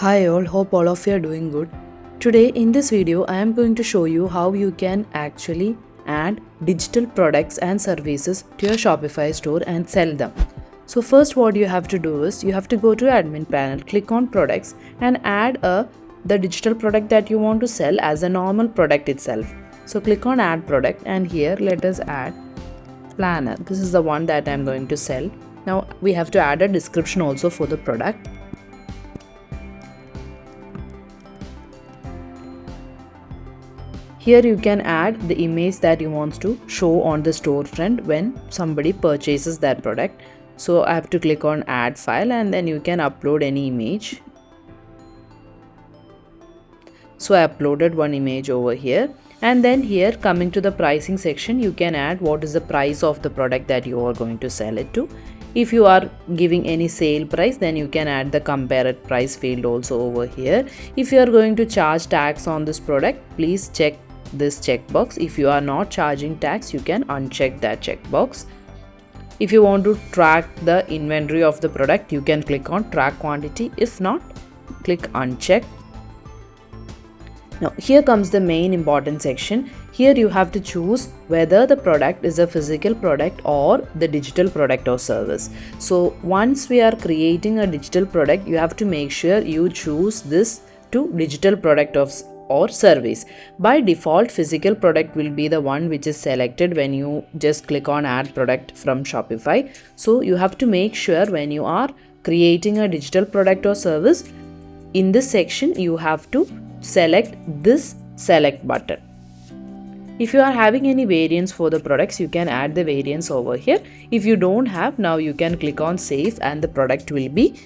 Hi all, hope all of you are doing good. Today in this video I am going to show you how you can actually add digital products and services to your Shopify store and sell them. So first what you have to do is you have to go to admin panel, click on products and add the digital product that you want to sell as a normal product itself. So click on add product and here let us add planner. This is the one that I am going to sell. Now we have to add a description also for the product. Here you can add the image that you want to show on the storefront when somebody purchases that product. So I have to click on add file and then you can upload any image. So I uploaded one image over here, and then here coming to the pricing section you can add what is the price of the product that you are going to sell it to. If you are giving any sale price, then you can add the compared price field also over here. If you are going to charge tax on this product, please check this checkbox. If you are not charging tax, you can uncheck that checkbox. If you want to track the inventory of the product, you can click on track quantity. If not, click uncheck. Now here comes the main important section. Here you have to choose whether the product is a physical product or the digital product or service. So once we are creating a digital product, you have to make sure you choose this to digital product or service. By default, physical product will be the one which is selected when you just click on add product from Shopify. So you have to make sure when you are creating a digital product or service, in this section you have to select this select button. If you are having any variants for the products, you can add the variants over here. If you don't have, now you can click on save and the product will be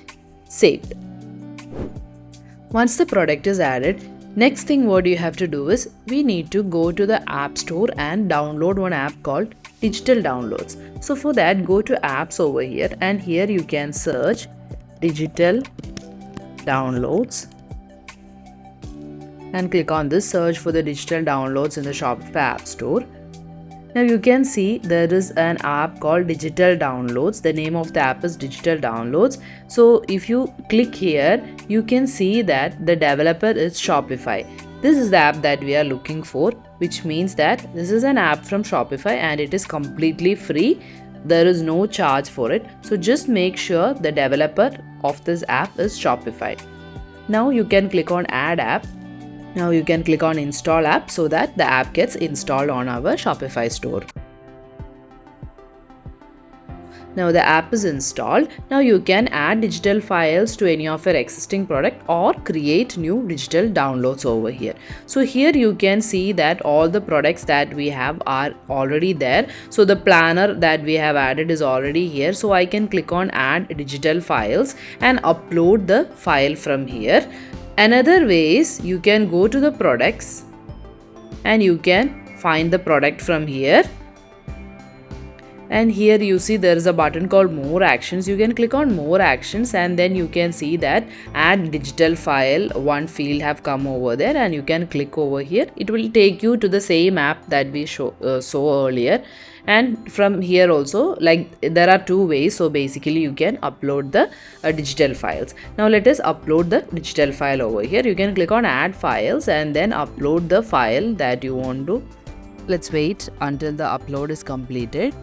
saved. Once the product is added, next thing what you have to do is we need to go to the app store and download one app called digital downloads. So for that, go to apps over here and here you can search digital downloads and click on this search for the digital downloads in the Shopify App Store. Now you can see there is an app called digital downloads. The name of the app is digital downloads. So if you click here, you can see that the developer is Shopify. This is the app that we are looking for, which means that this is an app from Shopify and it is completely free. There is no charge for it. So just make sure the developer of this app is Shopify. Now you can click on add app. Now you can click on install app so that the app gets installed on our Shopify store. Now the app is installed. Now you can add digital files to any of your existing product or create new digital downloads over here. So here you can see that all the products that we have are already there. So the planner that we have added is already here. So I can click on add digital files and upload the file from here. Another way is you can go to the products and you can find the product from here. And here you see there is a button called more actions. You can click on more actions and then you can see that add digital file, one field have come over there and you can click over here. It will take you to the same app that we saw earlier. And from here also, like there are two ways. So basically you can upload the digital files. Now let us upload the digital file over here. You can click on add files and then upload the file that you want to. Let's wait until the upload is completed.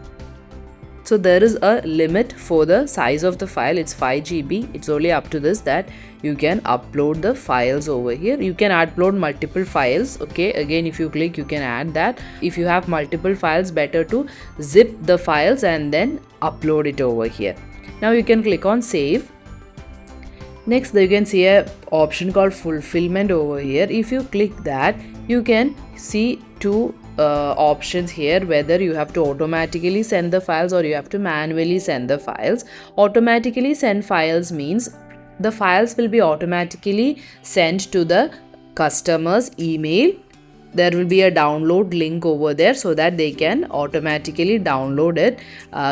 So there is a limit for the size of the file. It's 5 GB. It's only up to this that you can upload the files over here. You can upload multiple files. Okay, again if you click you can add that. If you have multiple files, better to zip the files and then upload it over here. Now you can click on save. Next you can see a option called fulfillment over here. If you click that, you can see two options here, whether you have to automatically send the files or you have to manually send the files. Automatically send files means the files will be automatically sent to the customer's email. There will be a download link over there so that they can automatically download it.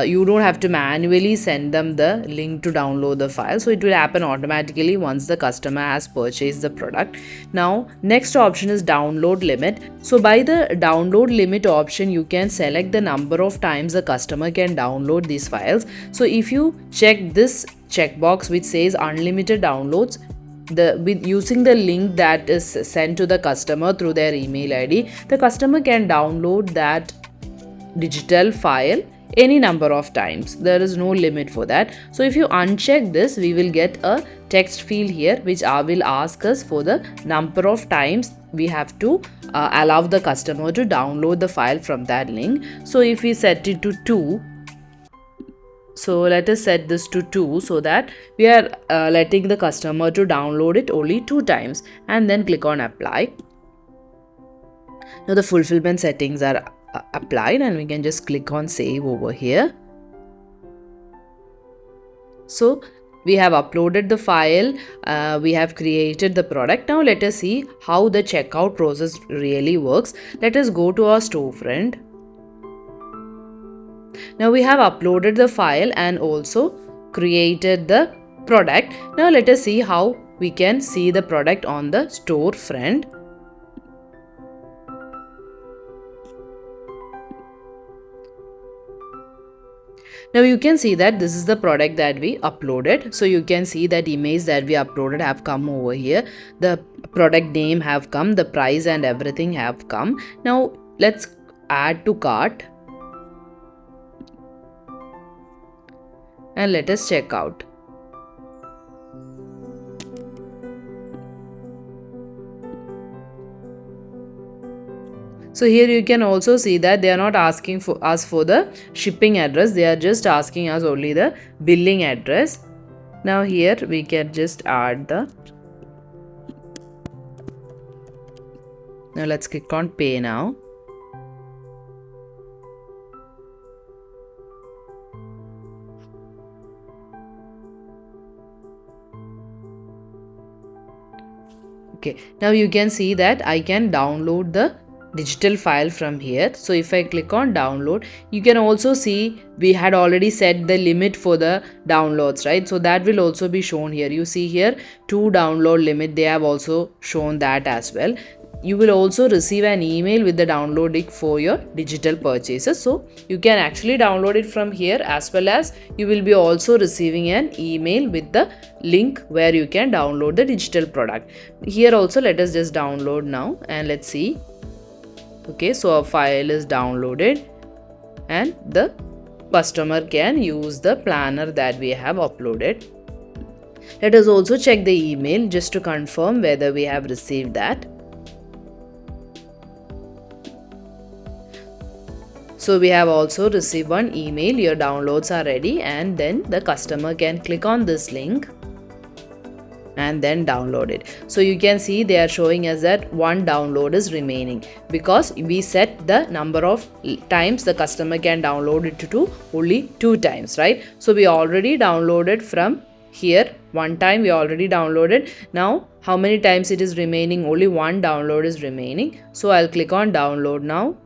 You don't have to manually send them the link to download the file. So it will happen automatically once the customer has purchased the product. Now next option is download limit. So by the download limit option, you can select the number of times the customer can download these files. So if you check this checkbox which says unlimited downloads, with using the link that is sent to the customer through their email ID, the customer can download that digital file any number of times. There is no limit for that. So if you uncheck this, we will get a text field here which will ask us for the number of times we have to allow the customer to download the file from that link. So if we set it to 2, so let us set this to 2 so that we are letting the customer to download it only 2 times, and then click on apply. Now the fulfillment settings are applied, and we can just click on save over here. So we have uploaded the file, we have created the product. Now let us see how the checkout process really works. Let us go to our storefront. Now we have uploaded the file and also created the product. Now let us see how we can see the product on the storefront. Now you can see that this is the product that we uploaded. So you can see that image that we uploaded have come over here. The product name have come, the price and everything have come. Now let's add to cart. And let us check out. So here you can also see that they are not asking for us for the shipping address. They are just asking us only the billing address. Now here we can just add the. Now let's click on pay now. Okay, now you can see that I can download the digital file from here. So if I click on download, you can also see we had already set the limit for the downloads, right? So that will also be shown here. You see here 2 download limit, they have also shown that as well. You will also receive an email with the download link for your digital purchases. So you can actually download it from here, as well as you will be also receiving an email with the link where you can download the digital product. Here also let us just download now and let's see. Okay, so our file is downloaded and the customer can use the planner that we have uploaded. Let us also check the email just to confirm whether we have received that. So we have also received one email, your downloads are ready, and then the customer can click on this link and then download it. So you can see they are showing us that 1 download is remaining because we set the number of times the customer can download it to only 2 times, right? So we already downloaded from here 1 time, we already downloaded. Now how many times it is remaining? Only 1 download is remaining. So I'll click on download now.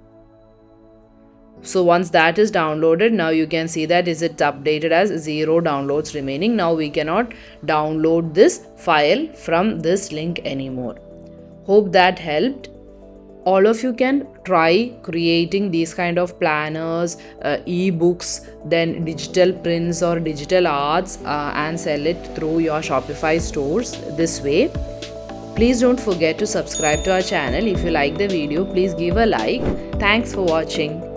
So once that is downloaded, now you can see that is it updated as 0 downloads remaining. Now we cannot download this file from this link anymore. Hope that helped. All of you can try creating these kind of planners, e-books, then digital prints or digital arts and sell it through your Shopify stores this way. Please don't forget to subscribe to our channel. If you like the video, please give a like. Thanks for watching.